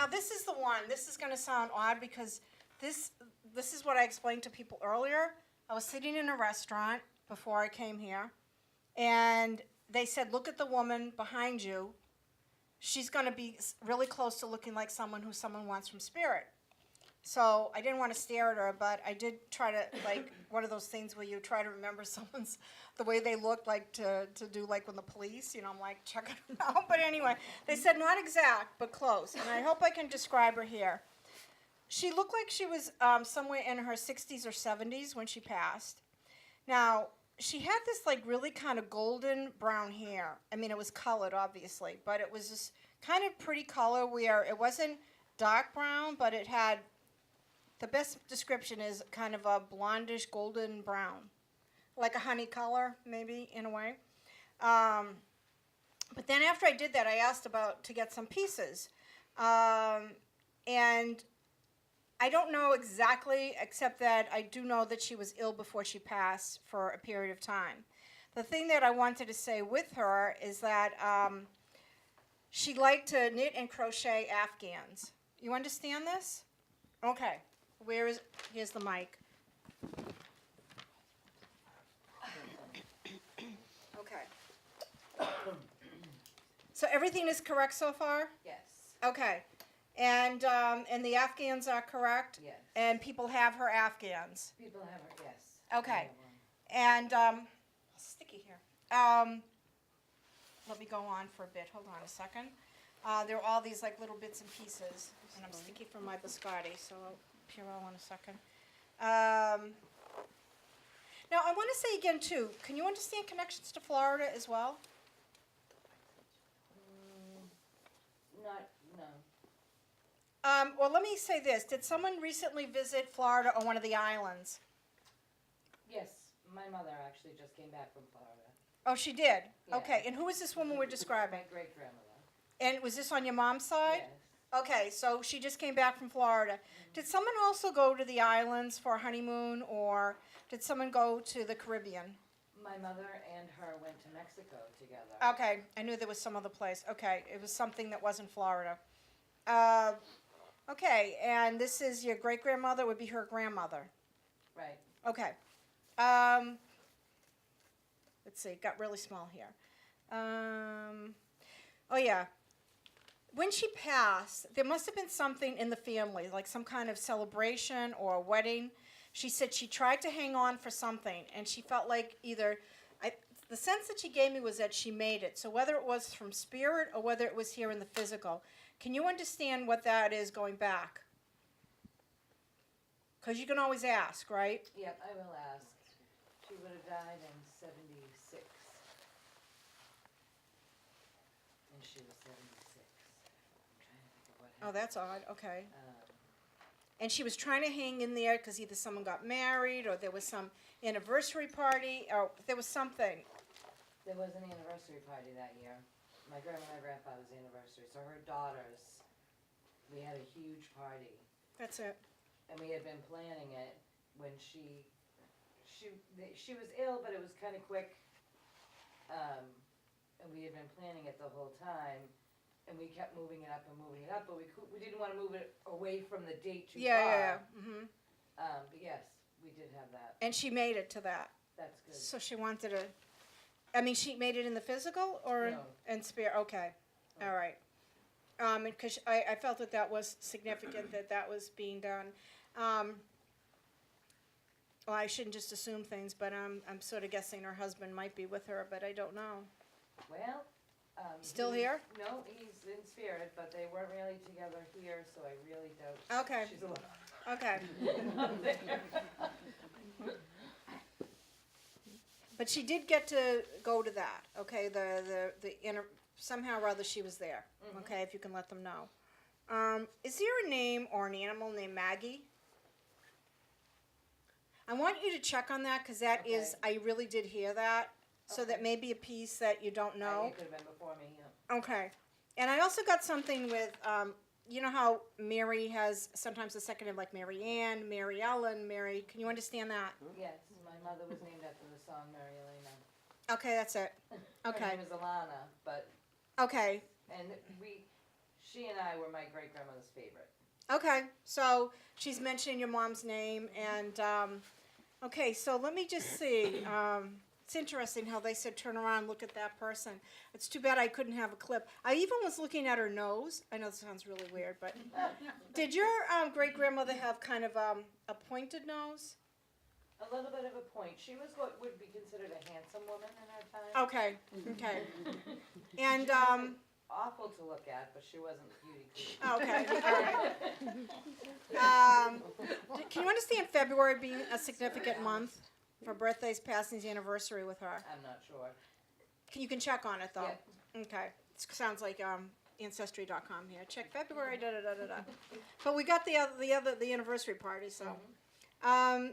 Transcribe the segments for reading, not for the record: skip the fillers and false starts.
Now this is the one. This is going to sound odd because this is what I explained to people earlier. I was sitting in a restaurant before I came here, and they said, look at the woman behind you. She's going to be really close to looking like someone who someone wants from spirit. So I didn't want to stare at her, but I did try to, like, one of those things where you try to remember someone's, the way they look, like, to do, like, when the police, I'm like, checking them out. But anyway, they said not exact, but close. And I hope I can describe her here. She looked like she was somewhere in her 60s or 70s when she passed. Now, she had this, like, really kind of golden brown hair. I mean, it was colored, obviously, but it was this kind of pretty color where it wasn't dark brown, but it had, the best description is kind of a blondish golden brown, like a honey color, maybe, in a way. But then after I did that, I asked to get some pieces. And I don't know exactly, except that I do know that she was ill before she passed for a period of time. The thing that I wanted to say with her is that she liked to knit and crochet Afghans. You understand this? Okay. Here's the mic. Okay. So everything is correct so far? Yes. Okay. And the Afghans are correct? Yes. And people have her Afghans? People have her, yes. Okay. And, sticky here. Let me go on for a bit. Hold on a second. There are all these, like, little bits and pieces. And I'm sticky from my biscotti, so I'll peel all in a second. Now, I want to say again, too, can you understand connections to Florida as well? No. Well, let me say this. Did someone recently visit Florida or one of the islands? Yes, my mother actually just came back from Florida. Oh, she did? Yeah. Okay, and who is this woman we're describing? My great-grandmother. And was this on your mom's side? Yes. Okay, so she just came back from Florida. Did someone also go to the islands for a honeymoon, or did someone go to the Caribbean? My mother and her went to Mexico together. Okay, I knew there was some other place. Okay, it was something that wasn't Florida. Okay, and this is your great-grandmother, would be her grandmother. Right. Okay. Let's see, it got really small here. Oh, yeah. When she passed, there must have been something in the family, like some kind of celebration or a wedding. She said she tried to hang on for something, and she felt like either, the sense that she gave me was that she made it. So whether it was from spirit or whether it was here in the physical, can you understand what that is going back? Because you can always ask, right? Yep, I will ask. She would have died in 76. And she was 76. I'm trying to think of what happened. Oh, that's odd. Okay. And she was trying to hang in there because either someone got married or there was some anniversary party or there was something. There was an anniversary party that year. My grandma and my grandfather's anniversary. So her daughters, we had a huge party. That's it. And we had been planning it when she was ill, but it was kind of quick. And we had been planning it the whole time. And we kept moving it up, but we didn't want to move it away from the date too far. Yeah. Mm-hmm. But yes, we did have that. And she made it to that. That's good. So she wanted to, I mean, she made it in the physical or No. in spirit? Okay. No. All right. Because I felt that was significant that was being done. Well, I shouldn't just assume things, but I'm sort of guessing her husband might be with her, but I don't know. Well. Still here? No, he's in spirit, but they weren't really together here, so I really doubt. Okay. She's alive. Okay. But she did get to go to that, okay? Somehow or other she was there, okay? If you can let them know. Is there a name or an animal named Maggie? I want you to check on that because that is, I really did hear that. So that may be a piece that you don't know. It could have been before me, yeah. Okay. And I also got something with, you know how Mary has sometimes a second name like Mary Ann, Mary Ellen, Mary, can you understand that? Yes, my mother was named after the song Mary Elena. Okay, that's it. Okay. Her name is Alana, but, Okay. and She and I were my great-grandmother's favorite. Okay, so she's mentioning your mom's name, and okay, so let me just see. It's interesting how they said turn around, look at that person. It's too bad I couldn't have a clip. I even was looking at her nose. I know this sounds really weird, but did your great grandmother have kind of a pointed nose? A little bit of a point. She was what would be considered a handsome woman in her time. Okay, okay, and Awful to look at, but she wasn't beauty queen. okay, all right. Can you understand February being a significant month for birthdays, passings, anniversary with her? I'm not sure. You can check on it though. Yeah. Okay. It sounds like ancestry.com here. Check February. Da da da da da. But we got the anniversary party. So,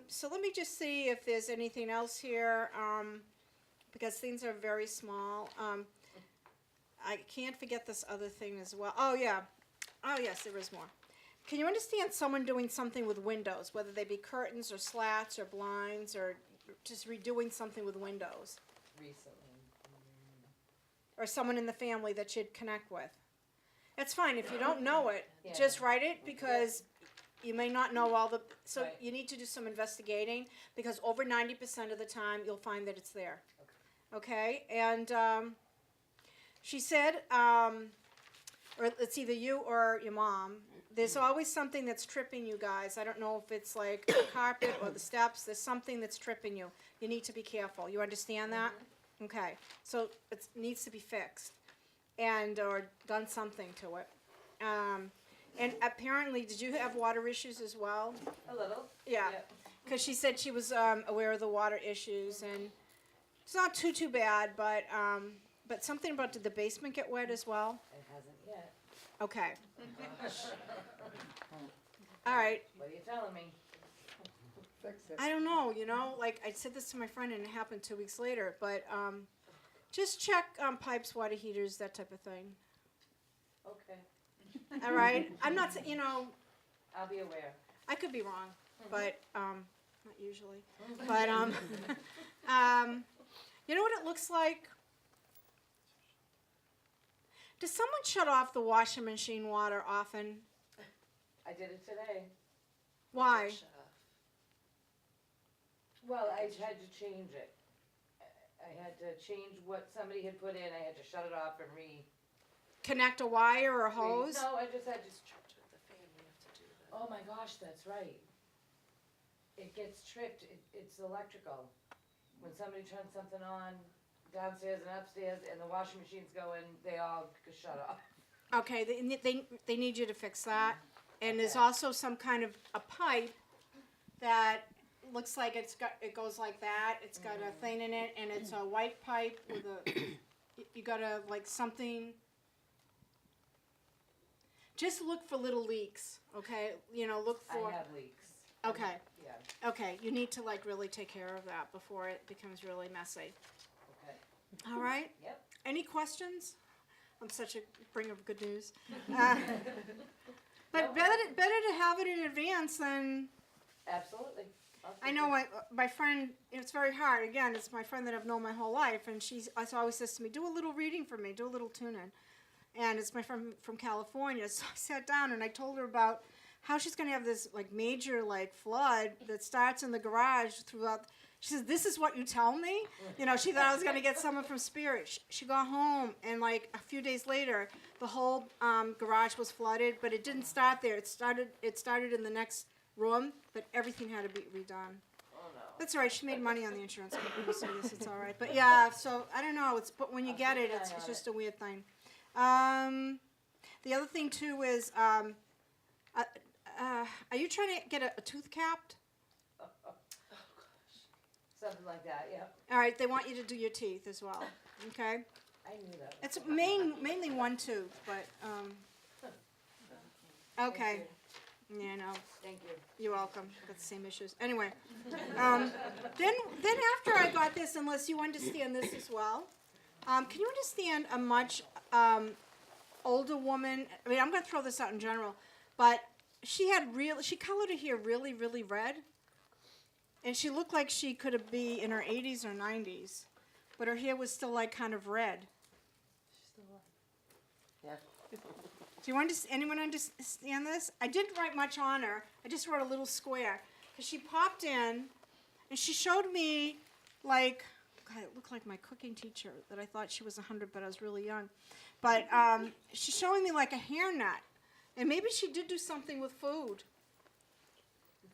so let me just see if there's anything else here, because things are very small. I can't forget this other thing as well. Oh yeah. Oh yes, there is more. Can you understand someone doing something with windows, whether they be curtains or slats or blinds or just redoing something with windows? Recently. Or someone in the family that you'd connect with. It's fine, if you don't know it, Yeah. just write it, because you may not know all the, so Right. you need to do some investigating, because over 90% of the time, you'll find that it's there. Okay, and she said, or it's either you or your mom, there's always something that's tripping you guys. I don't know if it's like the carpet or the steps, there's something that's tripping you. You need to be careful, you understand that? Okay, so it needs to be fixed, and or done something to it. And apparently, did you have water issues as well? A little. Yeah, Yep. because she said she was aware of the water issues, and it's not too bad, but something about, did the basement get wet as well? It hasn't yet. Okay. All right. What are you telling me? Fix it. I don't know, like I said this to my friend and it happened 2 weeks later, but just check pipes, water heaters, that type of thing. Okay. All right? I'm not, I'll be aware. I could be wrong, but not usually. But you know what it looks like? Does someone shut off the washing machine water often? I did it today. Why? Well, I had to change it. I had to change what somebody had put in. I had to shut it off and Connect a wire or a hose? No, I just had to. The Oh my gosh, that's right. It gets tripped. It's electrical. When somebody turns something on downstairs and upstairs, and the washing machines go in, they all shut off. Okay, they need you to fix that. And there's Okay. also some kind of a pipe that looks like it goes like that. It's got a thing in it, and it's a white pipe with you gotta like something. Just look for little leaks, okay? Look for. I have leaks. Okay, Yeah. okay. You need to like really take care of that before it becomes really messy. Okay. All right. Yep. Any questions? I'm such a bringer of good news. But No. better to have it in advance than. Absolutely. I know my friend, it's very hard. Again, it's my friend that I've known my whole life, and she always says to me, do a little reading for me, do a little tune-in. And it's my friend from California, so I sat down and I told her about how she's going to have this like major like flood that starts in the garage throughout. She says, this is what you tell me? She thought I was going to get someone from Spirit. She got home, and like a few days later, the whole garage was flooded, but it didn't start there. It started in the next room, but everything had to be redone. Oh no. That's all right. She made money on the insurance company, so I guess it's all right. But yeah, so I don't know. But when you get it, it's just a weird thing. The other thing too is, are you trying to get a tooth capped? Something like that, yeah. All right, they want you to do your teeth as well. Okay, I knew that. it's mainly one tooth, but okay. Yeah, no, Thank you. you're welcome. Got the same issues. Anyway, then after I got this, unless you understand this as well, can you understand a much older woman? I mean, I'm going to throw this out in general, but she colored her hair really, really red. And she looked like she could be in her 80s or 90s, but her hair was still like kind of red. Yeah. Do you anyone understand this? I didn't write much on her. I just wrote a little square. Because she popped in, and she showed me, like, God, it looked like my cooking teacher, that I thought she was 100, but I was really young. But she's showing me, like, a hairnet. And maybe she did do something with food.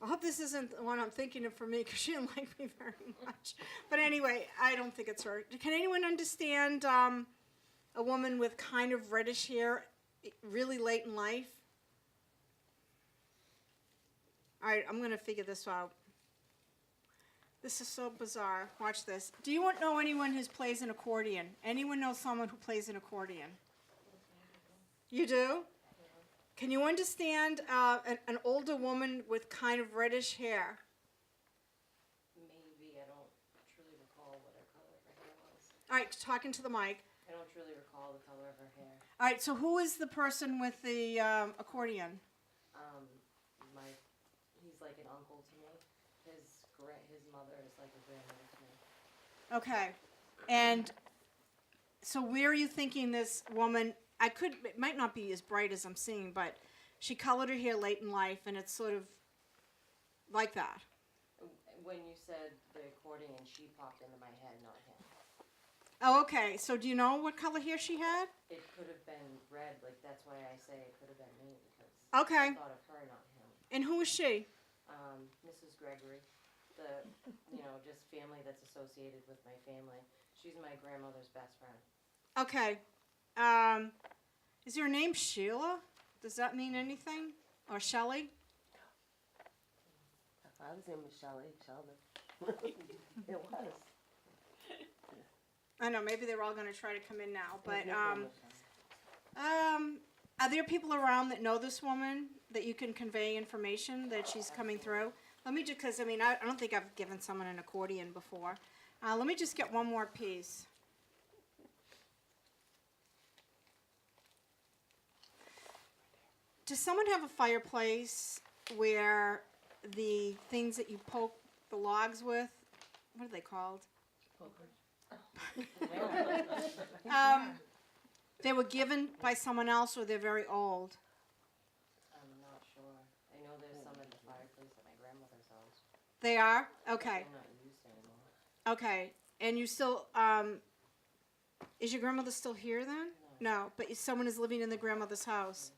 I hope this isn't the one I'm thinking of for me, because she didn't like me very much. But anyway, I don't think it's her. Can anyone understand a woman with kind of reddish hair really late in life? All right, I'm going to figure this out. This is so bizarre. Watch this. Do you know anyone who plays an accordion? Anyone know someone who plays an accordion? You do? Can you understand an older woman with kind of reddish hair? Maybe, I don't truly recall what her color of her hair was. All right, talking to the mic. I don't truly recall the color of her hair. All right, so who is the person with the accordion? He's like an uncle to me. His mother is like a grandmother to me. Okay, and so where are you thinking this woman? It might not be as bright as I'm seeing, but she colored her hair late in life, and it's sort of like that. When you said the accordion, she popped into my head, not him. Oh, okay. So do you know what color hair she had? It could have been red, like that's why I say it could have been me because Okay. I thought of her, not him. And who is she? Mrs. Gregory, just family that's associated with my family. She's my grandmother's best friend. Okay. Is your name Sheila? Does that mean anything? Or Shelley? My father's name was Sheldon. It was. I know, maybe they're all going to try to come in now, but His nickname was Sheldon. are there people around that know this woman that you can convey information that she's coming through? Let me just, because I don't think I've given someone an accordion before. Let me just get one more piece. Does someone have a fireplace where the things that you poke the logs with, what are they called? They were given by someone else or they're very old? I'm not sure. I know there's some in the fireplace at my grandmother's house. They are? Okay. They're not used anymore. Okay. And you still, is your grandmother still here then? No, but someone is living in the grandmother's house.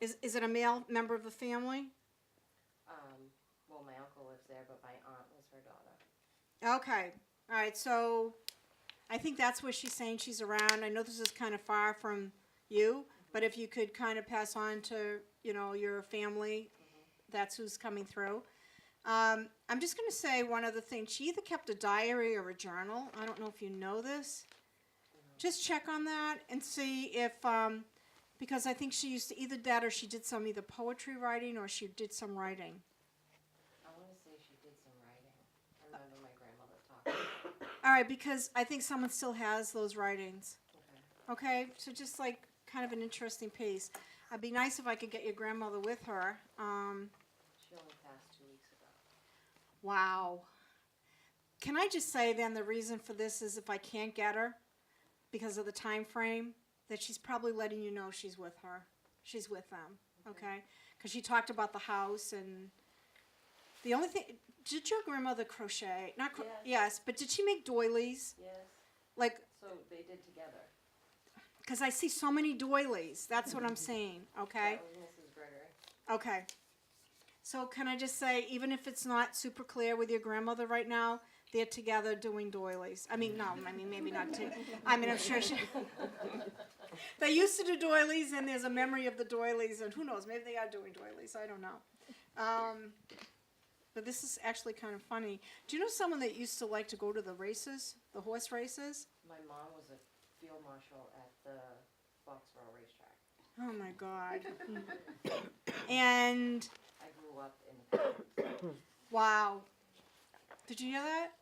Is it a male member of the family? Well, my uncle lives there, but my aunt was her daughter. Okay. All right. So I think that's where she's saying she's around. I know this is kind of far from you, but if you could kind of pass on to, your family, that's who's coming through. I'm just going to say one other thing. She either kept a diary or a journal. I don't know if you know this. Just check on that and see if, because I think she used to either that or she did some either poetry writing or she did some writing. I want to say she did some writing. I remember my grandmother talking. All right, because I think someone still has those writings. Okay. Okay, so just like kind of an interesting piece. It'd be nice if I could get your grandmother with her. She only passed 2 weeks ago. Wow. Can I just say then the reason for this is if I can't get her because of the time frame, that she's probably letting you know she's with her. She's with them, okay? Because she talked about the house and the only thing, did your grandmother crochet? Not Yes. Yes, but did she make doilies? Yes. Like, So they did together. because I see so many doilies. That's what I'm saying, okay? That was Mrs. Gregory. Okay. So can I just say, even if it's not super clear with your grandmother right now, they're together doing doilies. Maybe not. I'm sure she. They used to do doilies, and there's a memory of the doilies, and who knows? Maybe they are doing doilies. I don't know. But this is actually kind of funny. Do you know someone that used to like to go to the races, the horse races? My mom was a field marshal at the Foxborough racetrack. Oh my God. And I grew up in the Patriots. wow. Did you hear that?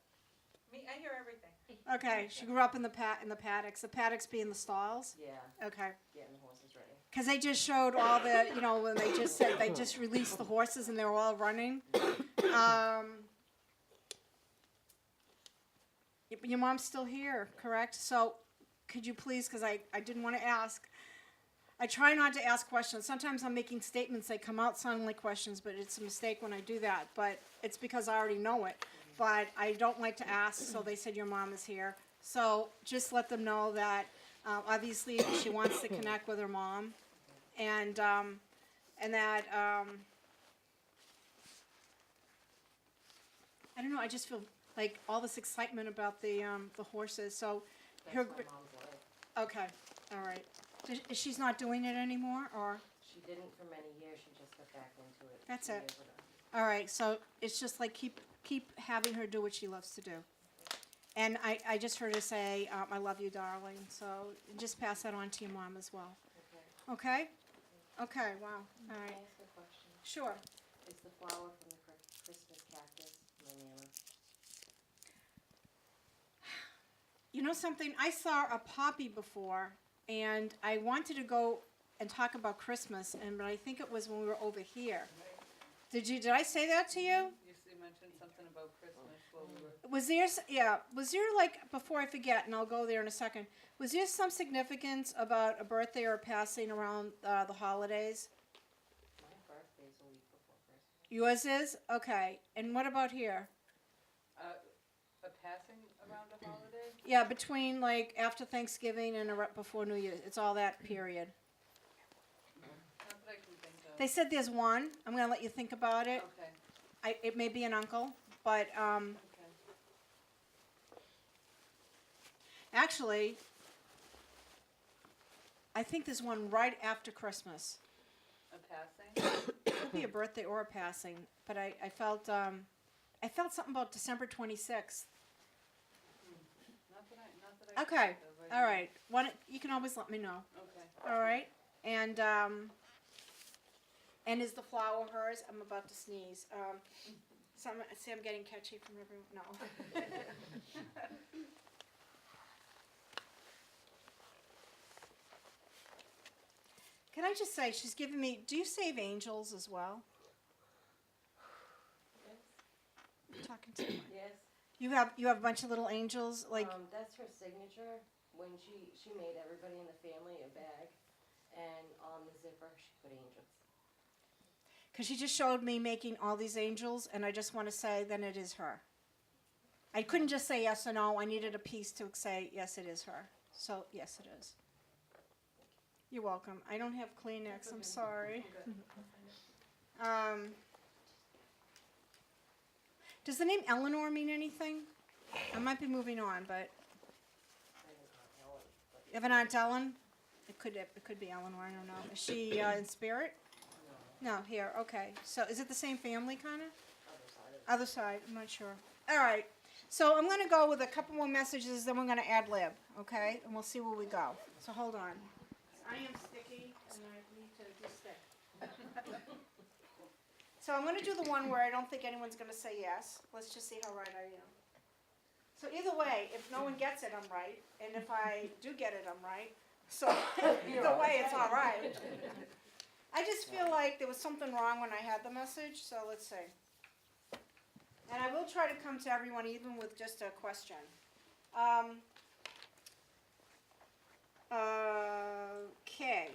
Me, I hear everything. Okay, she grew up in the paddocks. The paddocks being the stalls. Yeah, Okay, getting the horses ready. because they just showed all the, when they just said they just released the horses and they were all running. Your mom's still here, correct? So, could you please, because I didn't want to ask, I try not to ask questions. Sometimes I'm making statements that come out sounding like questions, but it's a mistake when I do that. But it's because I already know it. But I don't like to ask, so they said your mom is here. So just let them know that obviously she wants to connect with her mom, and that I don't know. I just feel like all this excitement about the horses. So That's her. my mom's life. Okay, all right. She's not doing it anymore, or? She didn't for many years, she just got back into it. That's 2 it. years ago. All right, so it's just like keep having her do what she loves to do. And I just heard her say, I love you, darling, so just pass that on to your mom as well. Okay. Okay? Okay, wow, all Can I right. ask a question? Sure. Is the flower from the Christmas cactus my nana? You know something, I saw a poppy before, and I wanted to go and talk about Christmas, but I think it was when we were over here. Did I say that to you? You mentioned something about Christmas while we were. Was there like, before I forget, and I'll go there in a second, was there some significance about a birthday or a passing around the holidays? My birthday's a week before Christmas. Yours is? Okay. And what about here? A passing around a holiday? Yeah, between like after Thanksgiving and before New Year's. It's all that period. Not that I can think of. They said there's one. I'm going to let you think about it. Okay, It may be an uncle, but okay. actually, I think there's one right after Christmas. A passing? It could be a birthday or a passing, but I felt something about December 26th. Not that I can Okay, think of all right. You can always let me know. Okay. All right, and is the flower hers? I'm about to sneeze. See, I'm getting catchy from everyone. No. Can I just say, she's giving me. Do you save angels as well? Yes. I'm talking to you. Yes. You have a bunch of little angels, like. That's her signature. When she made everybody in the family a bag, and on the zipper she put angels. Because she just showed me making all these angels, and I just want to say, then it is her. I couldn't just say yes or no. I needed a piece to say, yes, it is her. So, yes, it is. You're welcome. I don't have Kleenex. I'm sorry. Does the name Eleanor mean anything? I might be moving on, but I didn't know Ellen, but you have an Aunt Ellen? It could be Eleanor. I don't know. Is she in spirit? no, No, here. Okay. So, is it the same family, kind of? other side of it. Other side, I'm not sure. All right, so I'm gonna go with a couple more messages, then we're gonna ad lib, okay? And we'll see where we go. So hold on. I am sticky, and I need to be stick. So I'm gonna do the one where I don't think anyone's gonna say yes. Let's just see how right I am. So either way, if no one gets it, I'm right, and if I do get it, I'm right. So either way, it's all right. I just feel like there was something wrong when I had the message, so let's see. And I will try to come to everyone even with just a question. Okay.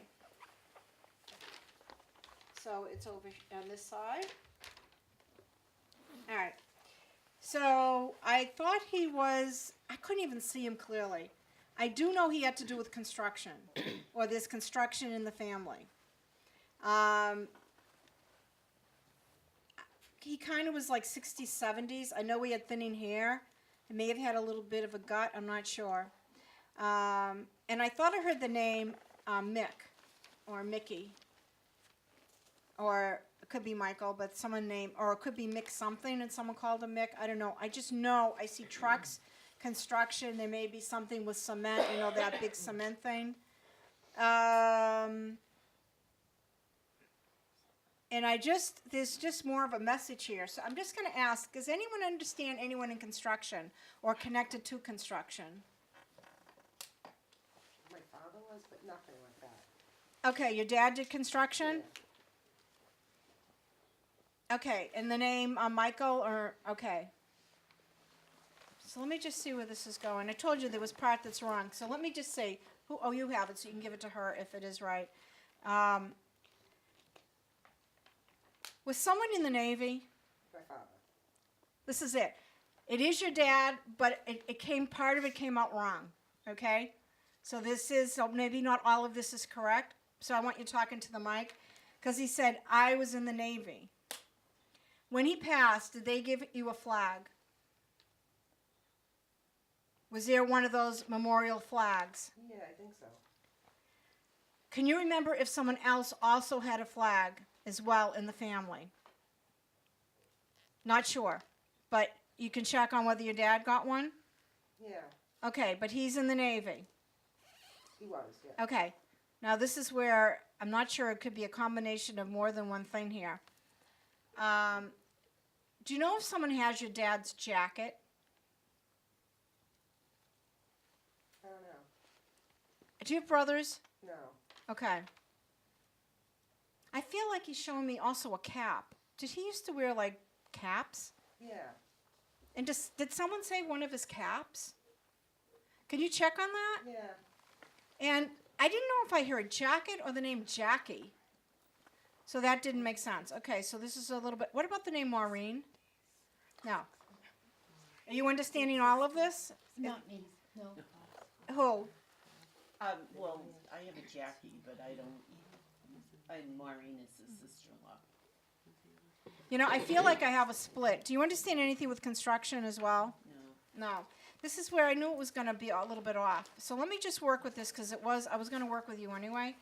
So it's over on this side. All right. So I thought I couldn't even see him clearly. I do know he had to do with construction, or there's construction in the family. He kind of was like 60s, 70s. I know he had thinning hair. He may have had a little bit of a gut. I'm not sure. And I thought I heard the name Mick or Mickey. Or it could be Michael, but someone named, or it could be Mick something and someone called him Mick. I don't know. I just know I see trucks, construction. There may be something with cement, that big cement thing. And there's just more of a message here. So I'm just going to ask, does anyone understand anyone in construction or connected to construction? My father was, but nothing like that. Okay, your dad did construction? Okay, and the name Michael or, okay. So let me just see where this is going. I told you there was part that's wrong. So let me just say, you have it, so you can give it to her if it is right. Was someone in the Navy? My father. This is it. It is your dad, but part of it came out wrong, okay? So so maybe not all of this is correct. So I want you talking to the mic, because he said, I was in the Navy. When he passed, did they give you a flag? Was there one of those memorial flags? Yeah, I think so. Can you remember if someone else also had a flag as well in the family? Not sure, but you can check on whether your dad got one? Yeah, Okay, but he's in the Navy. he was, yeah. Okay, now this is where I'm not sure, it could be a combination of more than one thing here. Do you know if someone has your dad's jacket? I don't know. Do you have brothers? No. Okay. I feel like he's showing me also a cap. Did he used to wear like caps? Yeah. And did someone say one of his caps? Can you check on that? Yeah. And I didn't know if I heard jacket or the name Jackie. So that didn't make sense. Okay, so this is a little bit. What about the name Maureen? No. Are you understanding all of this? Not me, no. Who? Well, I have a Jackie, but I don't, Maureen is his sister-in-law. You know, I feel like I have a split. Do you understand anything with construction as well? No. No. This is where I knew it was going to be a little bit off. So let me just work with this because I was going to work with you anyway.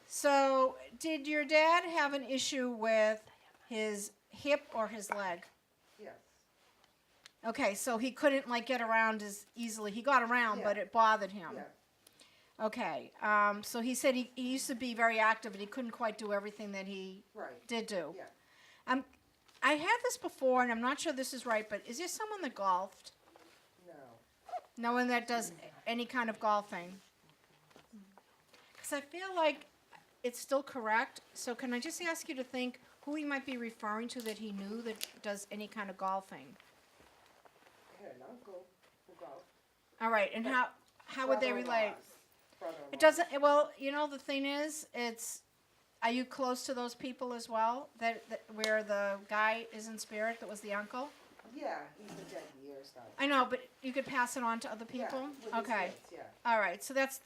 So did your dad have an issue with his hip or his leg? Yes. Okay, so he couldn't like get around as easily. He got around, Yeah. but it bothered him. Yeah. Okay, so he said he used to be very active, but he couldn't quite do everything that he Right. did do. Yeah. I had this before, and I'm not sure this is right, but is there someone that golfed? No. No one that does any kind of golfing? Because I feel like it's still correct. So can I just ask you to think who he might be referring to that he knew that does any kind of golfing? I had an uncle who golfed. All right, and how would they relate? Brother-in-law. It doesn't. Well, you know the thing is, are you close to those people as well? That where the guy is in spirit, that was the uncle. Yeah, he's been dead years now. I know, but you could pass it on to other people. Yeah, with his Okay. kids, yeah. All right. So that's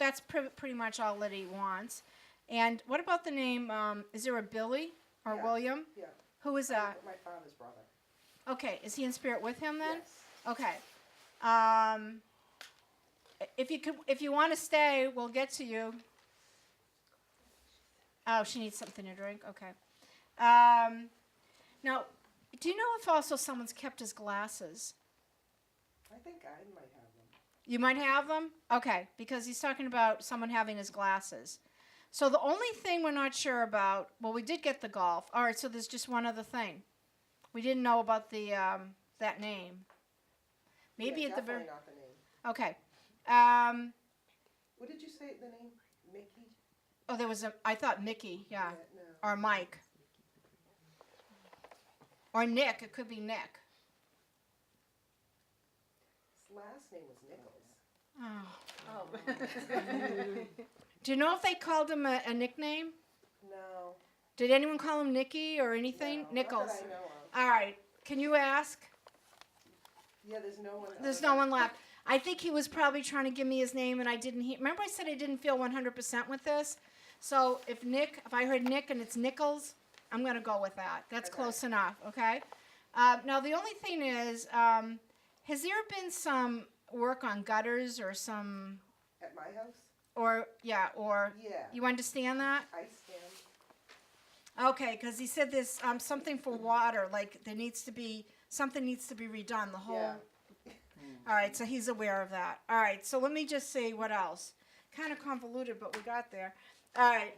pretty much all that he wants. And what about the name? Is there a Billy or Yeah. William? Yeah. Who is that? My father's brother. Okay. Is he in spirit with him then? Yes. Okay. If you want to stay, we'll get to you. Oh, she needs something to drink. Okay. Now, do you know if also someone's kept his glasses? I think I might have them. You might have them? Okay, because he's talking about someone having his glasses. So the only thing we're not sure about, well, we did get the golf. All right, so there's just one other thing. We didn't know about the that name. Maybe Yeah, at the very. definitely not the name. Okay. What did you say the name? Mickey? Oh, there was I thought Mickey, yeah. No. Or Mike. Or Nick. It could be Nick. His last name was Nichols. Oh. Do you know if they called him a nickname? No. Did anyone call him Nicky or anything? No, Nichols. Not that I know of. All right. Can you ask? Yeah, there's no one. There's other no than- one left. I think he was probably trying to give me his name and I didn't hear. Remember I said I didn't feel 100% with this? So if I heard Nick and it's Nichols, I'm going to go with that. That's Okay. close enough, okay? Now the only thing is, has there been some work on gutters or some, At my house? or Yeah. you understand that? I stand. Okay, because he said there's something for water, like something needs to be redone, the whole. Yeah. All right, so he's aware of that. All right, so let me just see what else. Kind of convoluted, but we got there. All right.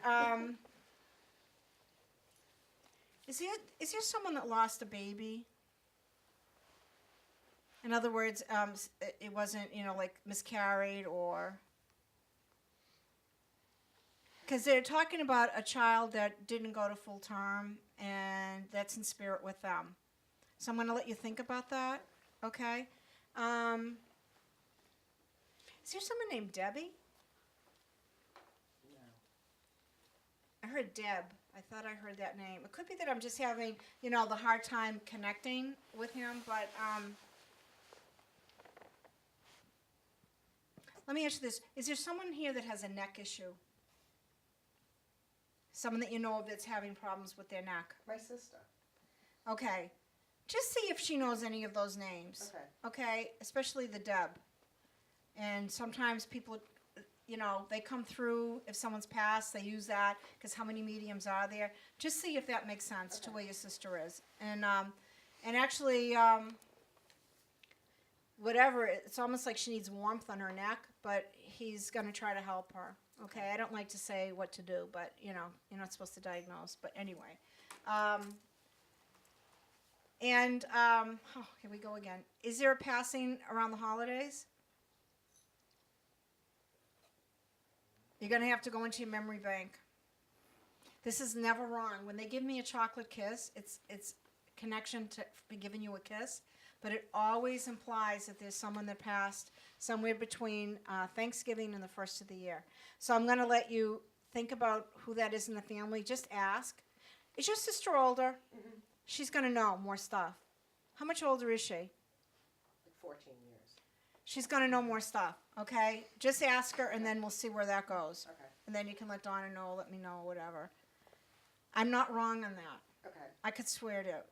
Is there someone that lost a baby? In other words, it wasn't, like miscarried or. Because they're talking about a child that didn't go to full term, and that's in spirit with them. So I'm going to let you think about that, okay? Is there someone named Debbie? No. heard Deb. I thought I heard that name. It could be that I'm just having, you know, the hard time connecting with him, but, let me ask you this. Is there someone here that has a neck issue? Someone that you know of that's having problems with their neck? My sister. Okay. Just see if she knows any of those names. Okay. Okay? Especially the Deb. And sometimes people, you know, they come through, if someone's passed, they use that, because how many mediums are there? Just see if that makes sense to Okay. where your sister is. And actually, whatever, it's almost like she needs warmth on her neck, but he's going to try to help her. Okay? I don't like to say what to do, but, you know, you're not supposed to diagnose. But anyway. Here we go again. Is there a passing around the holidays? You're going to have to go into your memory bank. This is never wrong. When they give me a chocolate kiss, it's connection to giving you a kiss, but it always implies that there's someone that passed somewhere between Thanksgiving and the first of the year. So I'm going to let you think about who that is in the family. Just ask. Is your sister older? Mm-hmm. She's going to know more stuff. How much older is she? Like 14 years. She's going to know more stuff, okay? Just ask her, and then we'll see where that goes. Okay. And then you can let Donna know, let me know, whatever. I'm not wrong on that. Okay. I could swear to it.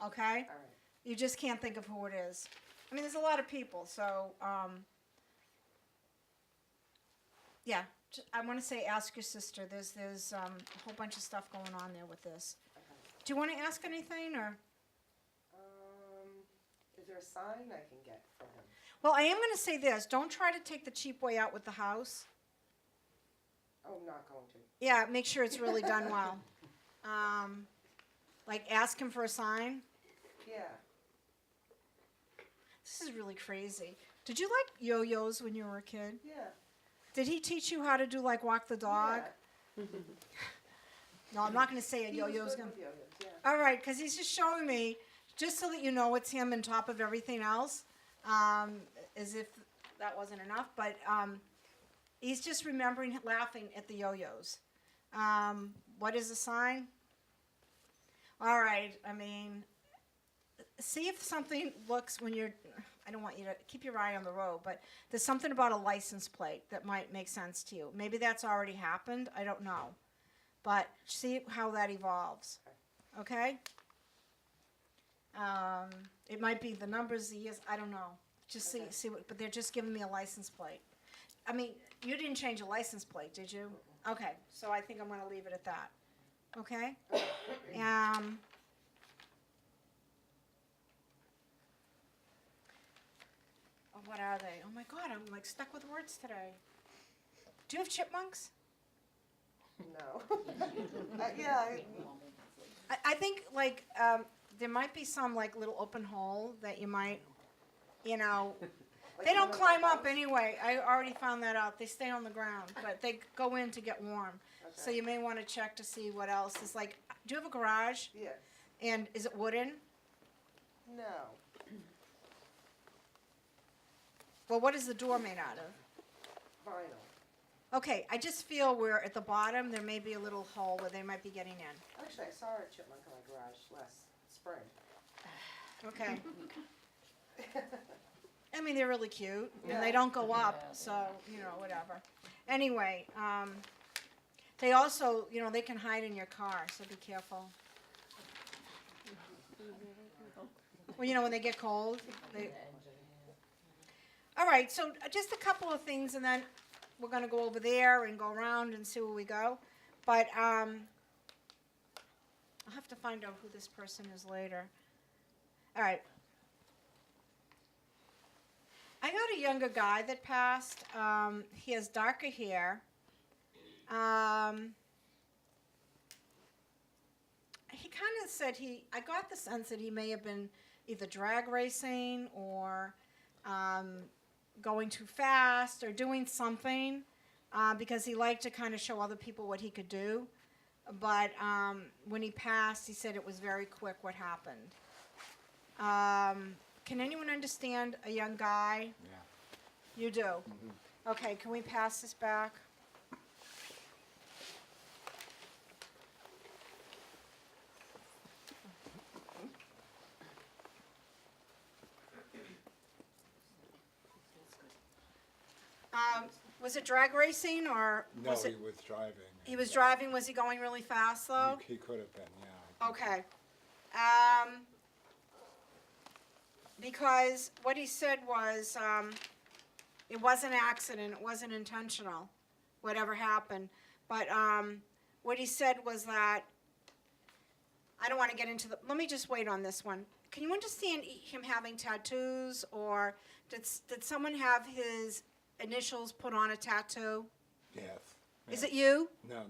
Okay? All right. You just can't think of who it is. I mean, there's a lot of people, so, yeah. I want to say ask your sister. There's a whole bunch of stuff going on there with this. Okay. Do you want to ask anything, or? Is there a sign I can get from him? Well, I am going to say this. Don't try to take the cheap way out with the house. Oh, I'm not going to. Yeah, make sure it's really done well. Like, ask him for a sign. Yeah. This is really crazy. Did you like yo-yos when you were a kid? Yeah. Did he teach you how to do, like, walk the dog? Yeah. No, I'm not going to say it. He was Yo-yo's good going with to... yo-yos, yeah. All right, because he's just showing me, just so that you know it's him on top of everything else, as if that wasn't enough. But he's just remembering laughing at the yo-yos. What is the sign? All right, I mean, see if something looks when you're, I don't want you to keep your eye on the road, but there's something about a license plate that might make sense to you. Maybe that's already happened, I don't know. But see how that evolves, okay? It might be the numbers, the years, I don't know. Just Okay. see what, but they're just giving me a license plate. I mean, you didn't change a license plate, did you? Okay, so I think I'm gonna leave it at that, okay? Oh, what are they? Oh my God, I'm like stuck with words today. Do you have chipmunks? No. Yeah. I think like there might be some like little open hole that you might, you know, Like they don't one of climb the up house? anyway. I already found that out. They stay on the ground, but they go in to get warm. So Okay. you may want to check to see what else is like. Do you have a garage? Yes. And is it wooden? No. Well, what is the door made out of? Vinyl. Okay, I just feel where at the bottom there may be a little hole where they might be getting in. Actually, I saw a chipmunk in my garage last spring. Okay. I mean, they're really cute, and they Yeah. don't go up, so, you know, whatever. Anyway, they also, you know, they can hide in your car, so be careful. Well, you know, when they get cold, they... All right, so just a couple of things, and then we're gonna go over there and go around and see where we go. But, I'll have to find out who this person is later. All right. I got a younger guy that passed. He has darker hair. He kind of said I got the sense that he may have been either drag racing or going too fast or doing something because he liked to kind of show other people what he could do. But when he passed, he said it was very quick what happened. Can anyone understand a young guy? Yeah. You do? Okay, can we pass this back? Was it drag racing or No, was he it? was driving. He was driving, was he going really fast though? He could have been, yeah. I think Okay. Because what he said was, it was an accident, it wasn't intentional, whatever happened. But, what he said was that, I don't wanna get into the, let me just wait on this one. Can you understand him having tattoos, or did someone have his initials put on a tattoo? Yes. Is yes. it you? No.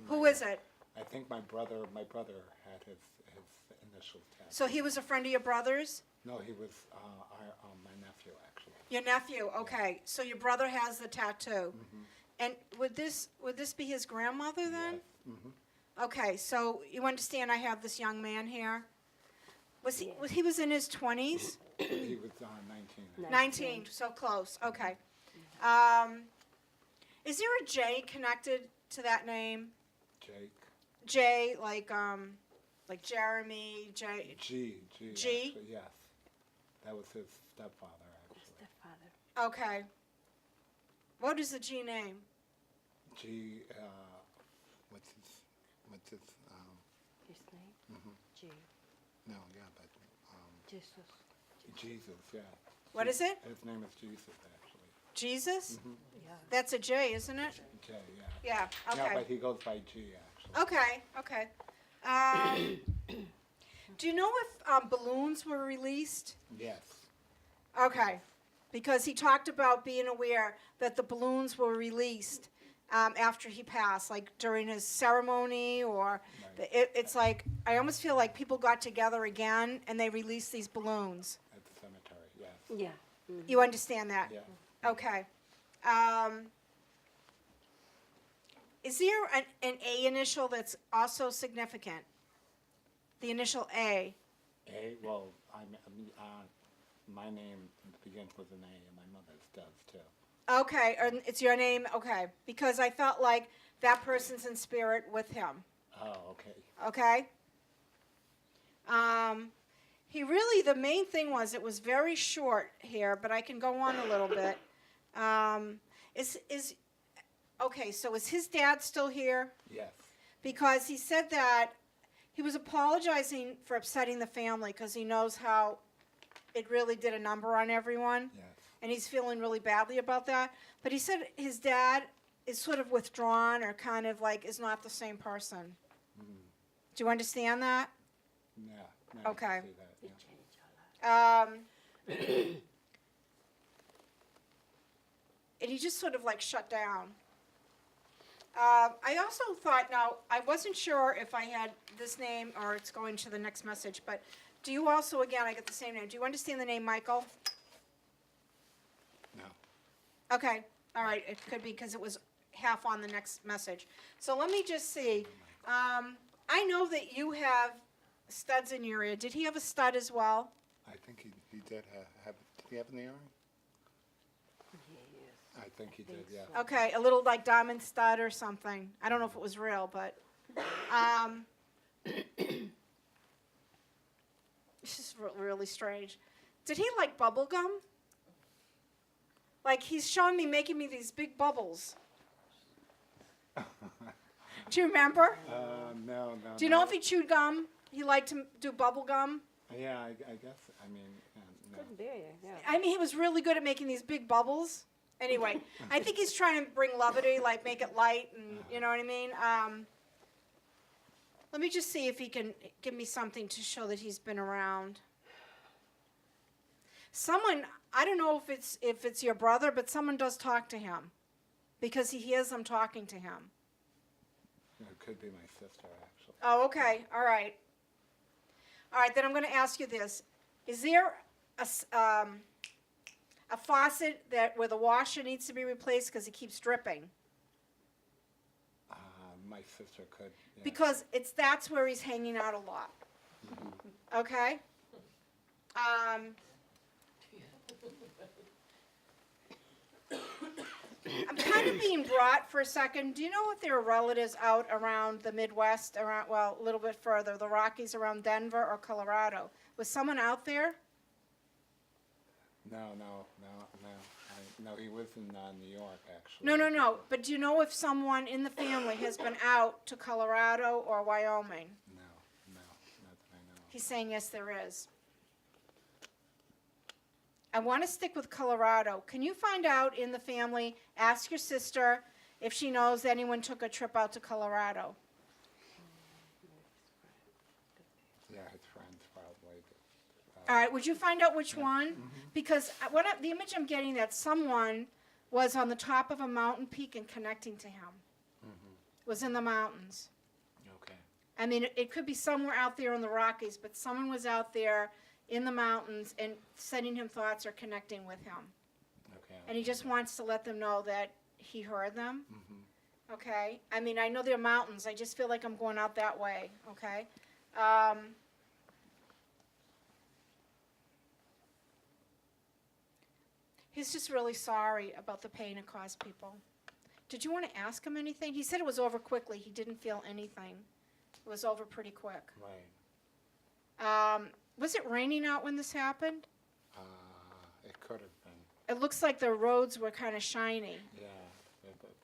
Who is it? I think my brother had his initials tattooed. So he was a friend of your brother's? No, he was my nephew, actually. Your nephew, okay, so your brother has the tattoo. Mhm. And would this be his grandmother then? Yes. Mhm. Okay, so you understand I have this young man here? He was in his 20s? He was 19. 19, so close, okay. Is there a J connected to that name? Jake. J, like Jeremy, J, G. G? Actually, yes. That was his stepfather, actually. Stepfather. okay. What is the G name? G. What's his? His name? Mhm. J. No, yeah, but Jesus. Jesus, yeah. What is it? His name is Jesus, actually. Jesus? Yeah. That's a J, isn't it? J, yeah. Yeah, Yeah, okay. but he goes by G, actually. Okay. Do you know if balloons were released? Yes. Okay, because he talked about being aware that the balloons were released after he passed, like during his ceremony, or Right. it's like, I almost feel like people got together again and they released these balloons. At the cemetery, yes. Yeah. You understand that? Yeah. Okay. Is there an A initial that's also significant? The initial A? Well, my name begins with an A, and my mother's does too. Okay, or it's your name, okay, because I felt like that person's in spirit with him, Oh, okay. okay? He really, the main thing was, it was very short here, but I can go on a little bit. Okay, so is his dad still here? Yes. Because he said that he was apologizing for upsetting the family, because he knows how it really did a number on everyone. Yes. And he's feeling really badly about that. But he said his dad is sort of withdrawn, or kind of like is not the same person. Do you understand that? Yeah. No, Okay. I can see that, It yeah. changed a lot. And he just sort of like shut down. I also thought, now, I wasn't sure if I had this name or it's going to the next message, but do you also, again, I get the same name. Do you understand the name Michael? No. Okay, all right, it could be because it was half on the next message. So let me just see. I know that you have studs in your ear. Did he have a stud as well? I think he did have. Did he have an earring? Yes. I think he did. think Yeah. so. Okay, a little like diamond stud or something. I don't know if it was real, but, this is really strange. Did he like bubble gum? Like, he's showing me, making me these big bubbles. Do you remember? No. Do you know if he chewed gum? He liked to do bubble gum? Yeah, I guess. I mean, no. Couldn't bear you, yeah. I mean, he was really good at making these big bubbles. Anyway, I think he's trying to bring levity, like make it light, and you know what I mean? Let me just see if he can give me something to show that he's been around. Someone, I don't know if it's your brother, but someone does talk to him, because he hears them talking to him. It could be my sister, actually. Oh, okay, all right. All right, then I'm gonna ask you this. Is there a faucet where the washer needs to be replaced because it keeps dripping? My sister could. Yeah. Because that's where he's hanging out a lot. Okay? I'm kind of being brought for a second. Do you know if there are relatives out around the Midwest, well, a little bit further, the Rockies around Denver or Colorado? Was someone out there? No. No, he lives in New York, actually. No. But do you know if someone in the family has been out to Colorado or Wyoming? No, not that I know. He's saying yes, there is. I want to stick with Colorado. Can you find out in the family, ask your sister if she knows anyone took a trip out to Colorado? Yeah, his friends probably. All right, would you find out which one? Because the image I'm getting that someone was on the top of a mountain peak and connecting to him. Was in the mountains. Okay. I mean, it could be somewhere out there in the Rockies, but someone was out there in the mountains and sending him thoughts or connecting with him. Okay. And he just wants to let them know that he heard them. Okay? I mean, I know they're mountains. I just feel like I'm going out that way. Okay? He's just really sorry about the pain it caused people. Did you want to ask him anything? He said it was over quickly. He didn't feel anything. It was over pretty quick. Right. Was it raining out when this happened? It could have been. It looks like the roads were kind of shiny. Yeah.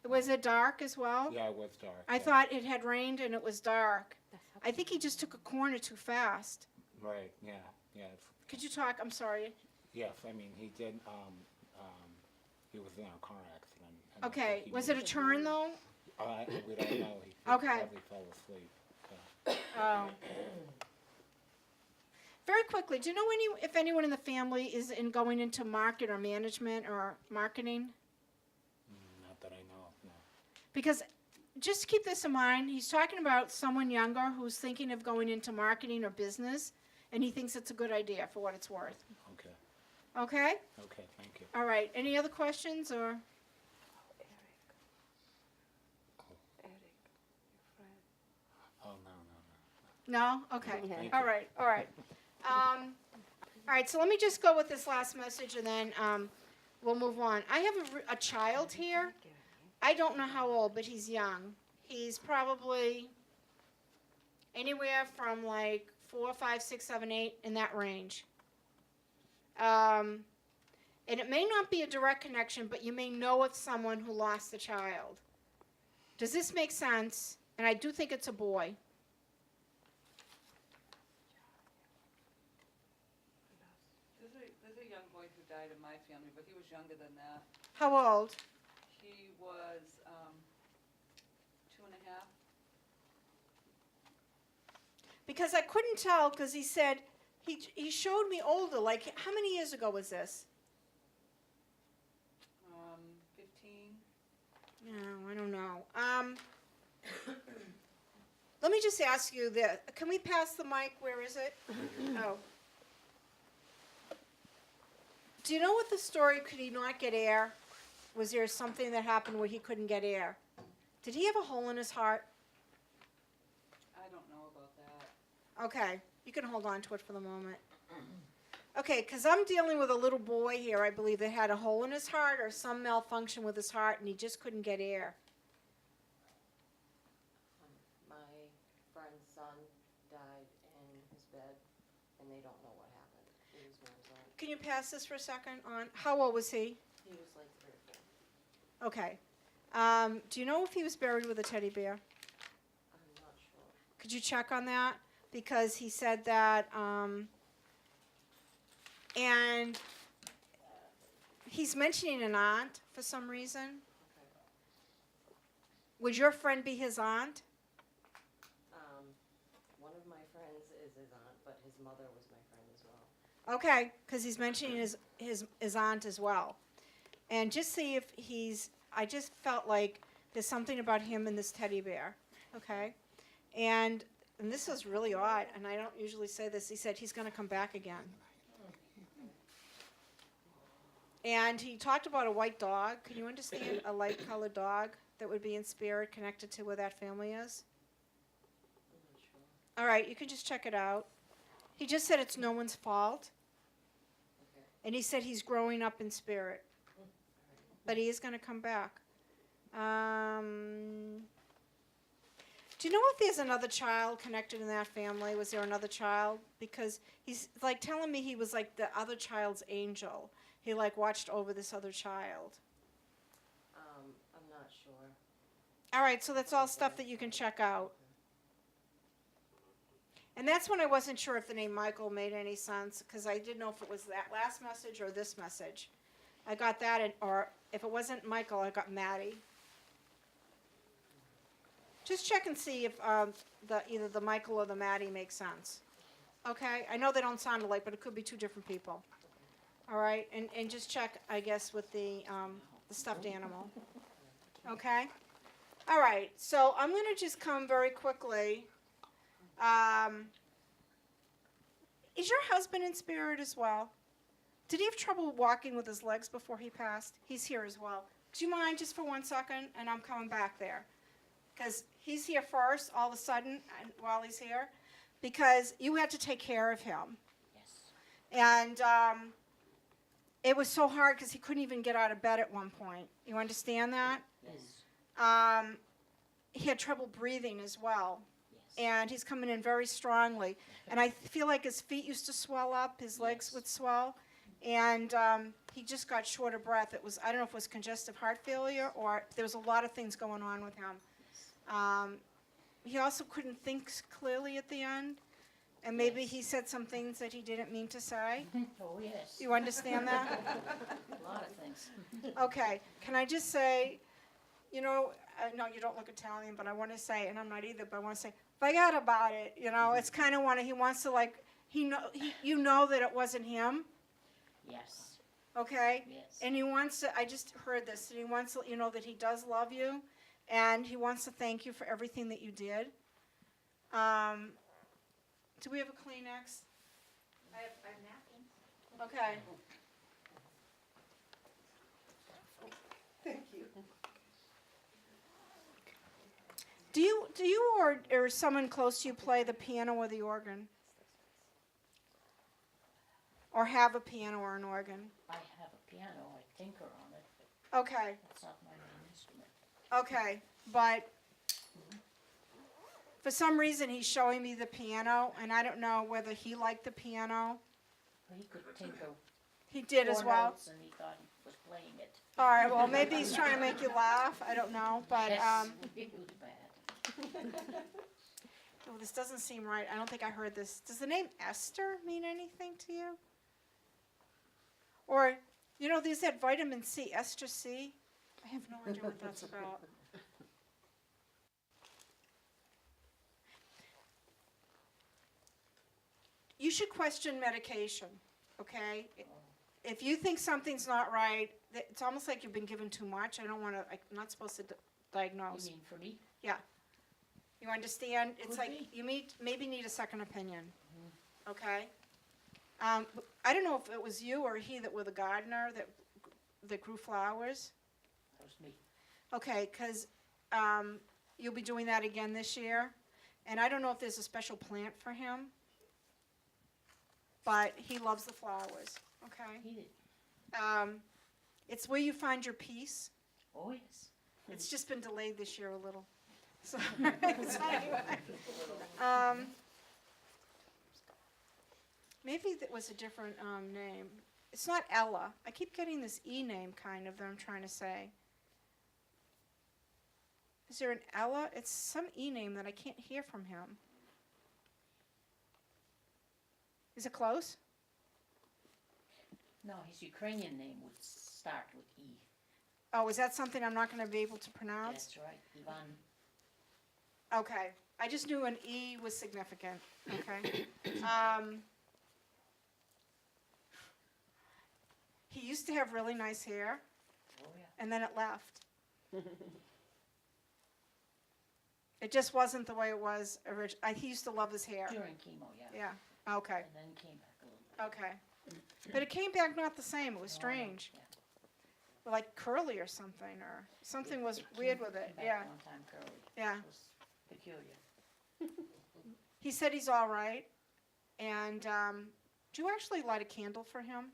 Was it dark as well? Yeah, it was dark. I thought it had rained and it was dark. I think he just took a corner too fast. Right. Yeah. Yeah. Could you talk? I'm sorry. Yes. I mean, he did. He was in a car accident. And I Okay. think he Was it a moved- turn though? We don't know. He Okay. probably fell asleep. Oh. Very quickly, do you know if anyone in the family is going into market or management or marketing? Not that I know of. No. Because just keep this in mind, he's talking about someone younger who's thinking of going into marketing or business, and he thinks it's a good idea for what it's worth. Okay. Okay? Okay. Thank you. All right. Any other questions or? Oh no. No? Okay. Thank All you. right. All right. All right. So let me just go with this last message, and then we'll move on. I have a child here. I don't know how old, but he's young. He's probably anywhere from like 4, 5, 6, 7, 8 in that range. And it may not be a direct connection, but you may know of someone who lost a child. Does this make sense? And I do think it's a boy. There's a young boy who died in my family, but he was younger than that. How old? He was 2.5. Because I couldn't tell, because he said, he showed me older. Like, how many years ago was this? 15. No, I don't know. Let me just ask you this. Can we pass the mic? Where is it? Oh. Do you know what the story, could he not get air? Was there something that happened where he couldn't get air? Did he have a hole in his heart? I don't know about that. Okay, you can hold on to it for the moment. Okay, because I'm dealing with a little boy here, I believe, that had a hole in his heart or some malfunction with his heart, and he just couldn't get air. My friend's son died in his bed, and they don't know what happened. He was Marzone. Can you pass this for a second on? How old was he? He was like 3 or 4. Okay. Do you know if he was buried with a teddy bear? I'm not sure. Could you check on that? Because he said that, and he's mentioning an aunt for some reason. Okay. Would your friend be his aunt? One of my friends is his aunt, but his mother was my friend as well. Okay, because he's mentioning his aunt as well. And just see if I just felt like there's something about him and this teddy bear. Okay? And this is really odd, and I don't usually say this. He said he's going to come back again. And he talked about a white dog. Can you understand a light-colored dog that would be in spirit connected to where that family is? I'm not sure. All right, you can just check it out. He just said it's no one's fault. Okay. And he said he's growing up in spirit. But he is going to come back. Do you know if there's another child connected in that family? Was there another child? Because he's like telling me he was like the other child's angel. he like watched over this other child? I'm not sure. All right, so that's all stuff that you can check out. And that's when I wasn't sure if the name Michael made any sense, because I didn't know if it was that last message or this message. I got that, or if it wasn't Michael, I got Maddie. Just check and see if either the Michael or the Maddie makes sense. Okay? I know they don't sound alike, but it could be two different people. All right? And just check, I guess, with the stuffed animal. Okay? All right, so I'm going to just come very quickly. Is your husband in spirit as well? Did he have trouble walking with his legs before he passed? He's here as well. Do you mind just for 1 second? And I'm coming back there. Because he's here first, all of a sudden, and while he's here. Because you had to take care of him. Yes. And it was so hard because he couldn't even get out of bed at one point. You understand that? Yes. He had trouble breathing as well. Yes. And he's coming in very strongly. And I feel like his feet used to swell up, his legs Yes. would swell. And he just got short of breath. It was, I don't know if it was congestive heart failure or there was a lot of things going on with him. He also couldn't think clearly at the end. And maybe Yes. he said some things that he didn't mean to say. Oh, yes. You understand that? A lot of things. Okay, can I just say, you know, no, you don't look Italian, but I want to say, and I'm not either, but I want to say, forget about it. You know, it's kind of he wants to like, you know that it wasn't him, Yes. okay? Yes. And he wants to, I just heard this, and he wants to let you know that he does love you, and he wants to thank you for everything that you did. Do we have a Kleenex? I have napkins. Okay. Thank you. Do you or someone close to you play the piano or the organ? Or have a piano or an organ? I have a piano, I tinker on it, but Okay, that's not my main instrument. okay, but for some reason he's showing me the piano, and I don't know whether he liked the piano. But he could tinker He did as 4 well. notes and he thought he was playing it. All right, well, maybe he's trying to make you laugh. I don't know, but Yes, it was bad. oh, this doesn't seem right. I don't think I heard this. Does the name Esther mean anything to you? Or, you know, there's that vitamin C, Ester C. I have no idea what that's about. You should question medication, okay? If you think something's not right, it's almost like you've been given too much. I don't want to, I'm not supposed to You diagnose. mean for me? You understand? It's Could like be. you maybe need a second opinion, okay? I don't know if it was you or he that were the gardener that grew flowers. That was me. Okay, because you'll be doing that again this year. And I don't know if there's a special plant for him, but he loves the flowers, okay? He did. It's where you find your peace. Oh, yes. It's just been delayed this year a little. So, so anyway. Maybe that was a different name. It's not Ella. I keep getting this E name kind of that I'm trying to say. Is there an Ella? It's some E name that I can't hear from him. Is it close? No, his Ukrainian name would start with E. Oh, is that something I'm not going to be able to pronounce? That's right, Ivan. Okay. I just knew an E was significant. Okay. He used to have really nice hair, Oh, yeah. and then it left. It just wasn't the way it was originally. He used to love his hair. During chemo, yeah. Yeah. Okay. And then came back a little. Okay. But it came back not the same. It was No, strange. yeah. Like curly or something, or something was It weird came with it. back Yeah. one time curly. Yeah. It was peculiar. He said he's all right. And do you actually light a candle for him?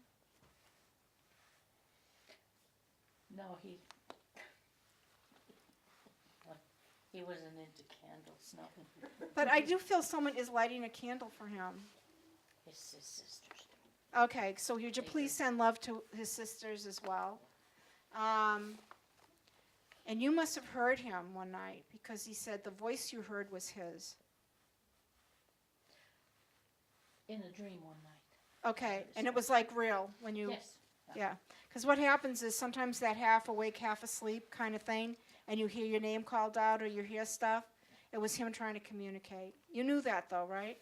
No, he wasn't into candles, no. But I do feel someone is lighting a candle for him. His sisters. Okay, so would you please send love to his sisters as well? And you must have heard him one night because he said the voice you heard was his. In a dream one night. Okay, and it was like real when you, Yes. yeah. Because what happens is sometimes that half awake, half asleep kind of thing, and you hear your name called out or you hear stuff, it was him trying to communicate. You knew that though, right?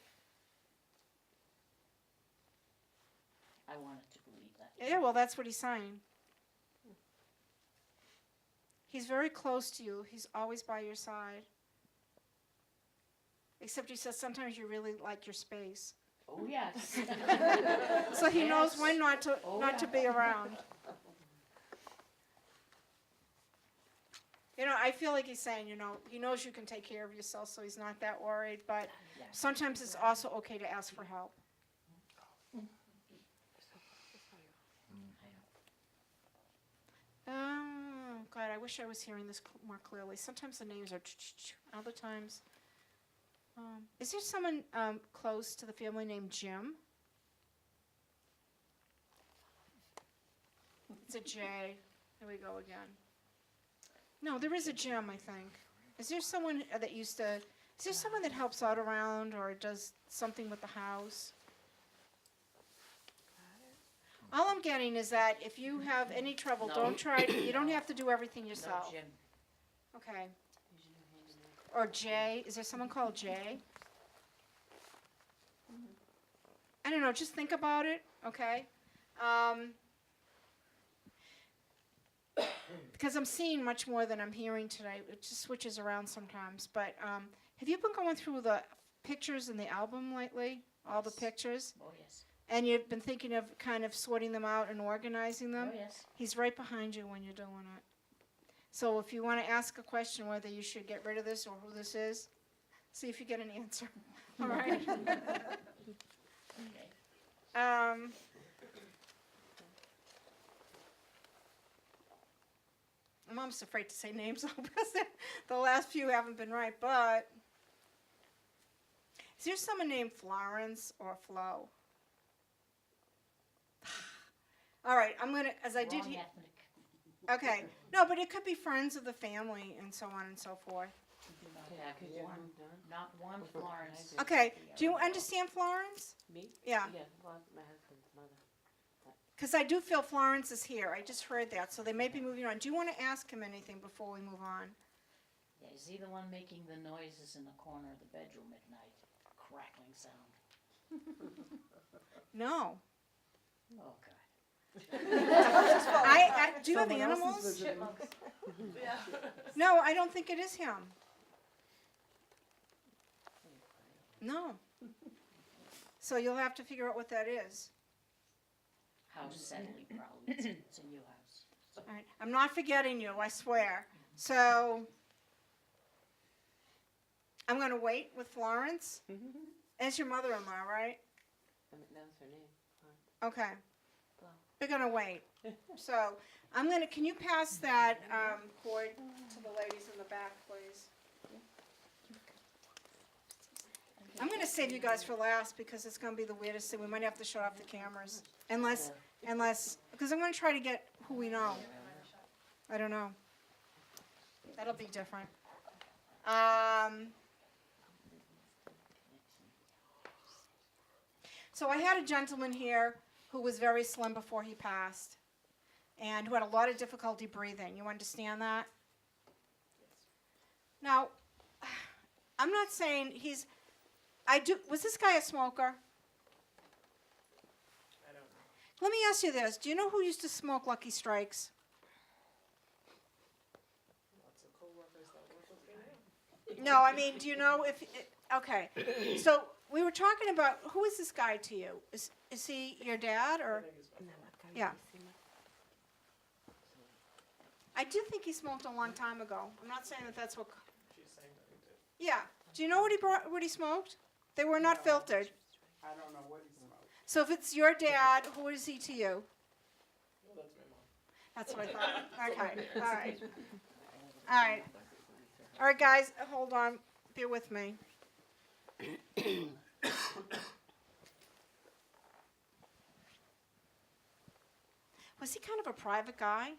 I wanted to believe that. Yeah, well, that's what he's saying. He's very close to you. He's always by your side. Except he says sometimes you really like your space. Oh, yes. So he knows Yes. when not to Oh, not to be around. You know, I feel like he's saying, you know, he knows you can take care of yourself, so he's not that worried. But Yes. sometimes it's also okay to ask for help. God, I wish I was hearing this more clearly. Sometimes the names are other times. Is there someone close to the family named Jim? It's a J. There we go again. No, there is a Jim, I think. Is there someone that used to, is there someone that helps out around or does something with the house? All I'm getting is that if you have any trouble, No. don't try, you don't have to do everything No, yourself. Jim. Okay. Or Jay, is there someone called Jay? I don't know, just think about it, okay? Because I'm seeing much more than I'm hearing today. It just switches around sometimes. But have you been going through the pictures in the album lately? All the pictures? Oh, yes. And you've been thinking of kind of sorting them out and organizing them? Oh, yes. He's right behind you when you're doing it. So if you want to ask a question whether you should get rid of this or who this is, see if you get an answer. All right? Okay. I'm almost afraid to say names because the last few haven't been right, but is there someone named Florence or Flo? All right, I'm going to, as I did Wrong here. ethnic. Okay. No, but it could be friends of the family and so on and so forth. Yeah, could you? Not one Florence. Okay. Do you understand Florence? Me? Yeah. Yeah, well, my husband's mother. Because I do feel Florence is here. I just heard that. So they may be moving on. Do you want to ask him anything before we move on? Yeah, is he the one making the noises in the corner of the bedroom at night? Crackling sound. No. Oh, God. Do you have animals? Chipmunks. No, I don't think it is him. No. So you'll have to figure out what that is. House settling, probably. It's a new house. All right. I'm not forgetting you, I swear. So I'm going to wait with Florence. It's your mother-in-law, right? That was her name. Okay. Flo. We're going to wait. So I'm going to, can you pass that cord to the ladies in the back, please? I'm going to save you guys for last because it's going to be the weirdest thing. We might have to shut off the cameras. Unless, because I'm going to try to get who we know. I don't know. That'll be different. So I had a gentleman here who was very slim before he passed and who had a lot of difficulty breathing. You understand that? Now, I'm not saying was this guy a smoker? I don't know. Let me ask you this. Do you know who used to smoke Lucky Strikes? Lots of coworkers that work with me now. No, I mean, do you know if, okay. So we were talking about, who is this guy to you? Is he your dad or? I think it's my Yeah. I do think he smoked a long time ago. I'm not saying that that's what, she's saying that he did. yeah. Do you know what he smoked? They were not filtered. I don't know what he smoked. So if it's your dad, who is he to you? Well, that's my mom. That's what I thought. Okay, all right. All right. All right, guys, hold on. Bear with me. Was he kind of a private guy?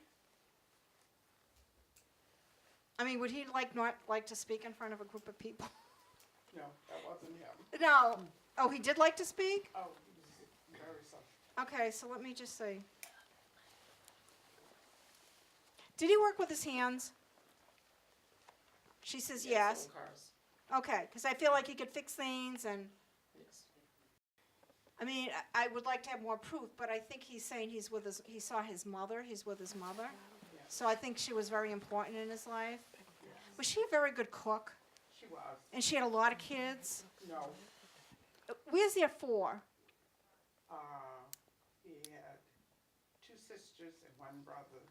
I mean, would he not like to speak in front of a group of people? No, that wasn't him. No. Oh, he did like to speak? Oh, he was very social. Okay, so let me just see. Did he work with his hands? She says yes. On cars. Okay, because I feel like he could fix things and, Yes. I mean, I would like to have more proof, but I think he's saying he saw his mother, he's with his mother. Yes. So I think she was very important in his life. Was she a very good cook? She was. And she had a lot of kids? No, Where's there 4? he had 2 sisters and 1 brother.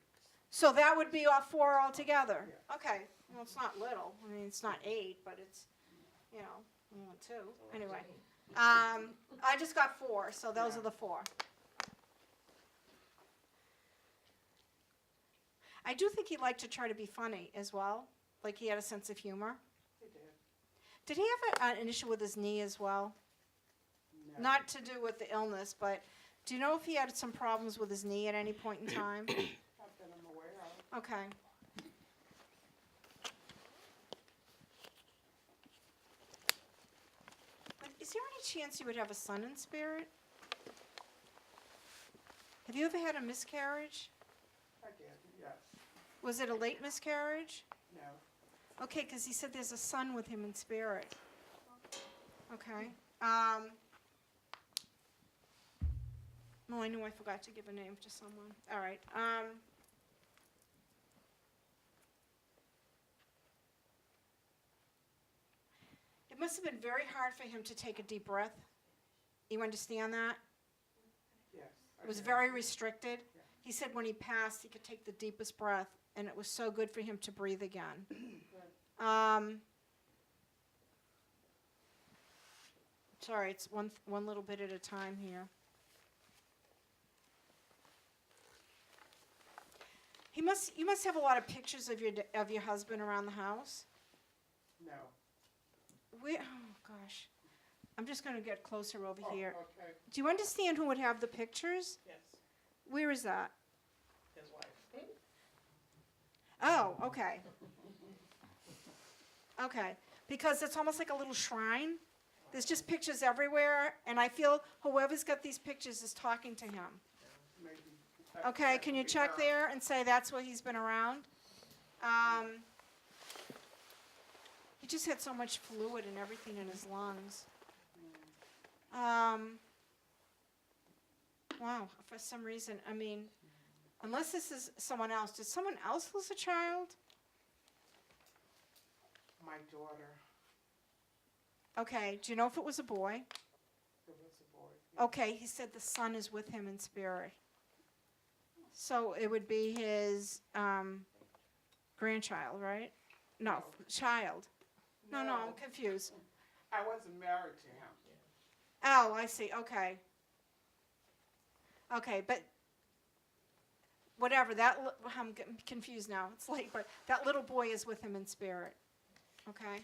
So that would be all 4 altogether? Yeah. Okay, well, it's not little, I mean, it's not 8, but it's, 2, anyway. I just got 4, so those Yeah. are the 4. I do think he liked to try to be funny as well, like he had a sense of humor. He did. Did he have an issue with his knee as well? No. Not to do with the illness, but do you know if he had some problems with his knee at any point in time? Not that I'm aware of. Okay. But is there any chance you would have a son in spirit? Have you ever had a miscarriage? I did, yes. Was it a late miscarriage? No. Okay, because he said there's a son with him in spirit. Okay. Oh, I knew I forgot to give a name to someone. All right. It must have been very hard for him to take a deep breath. You understand that? Yes. It was I did. very restricted. Yeah. He said when he passed, he could take the deepest breath, and it was so good for him to breathe again. Sorry, it's one little bit at a time here. You must have a lot of pictures of your husband around the house. No. Oh gosh, I'm just going to get closer over Oh, here. okay. Do you understand who would have the pictures? Yes, Where is that? his wife. Oh, okay. Okay, because it's almost like a little shrine. There's just pictures everywhere, and I feel whoever's got these pictures is talking to him. Maybe. Okay, can you check there and say that's where he's been around? He just had so much fluid and everything in his lungs. Wow, for some reason, I mean, unless this is someone else, did someone else lose a child? My daughter, Okay, do you know if it was a boy? there was a boy. Yes. Okay, he said the son is with him in spirit. So it would be his grandchild, right? No, No. child. No, I'm confused. I wasn't married to him. Oh, I see, okay. Okay, but whatever, I'm getting confused now, it's late, but that little boy is with him in spirit, okay?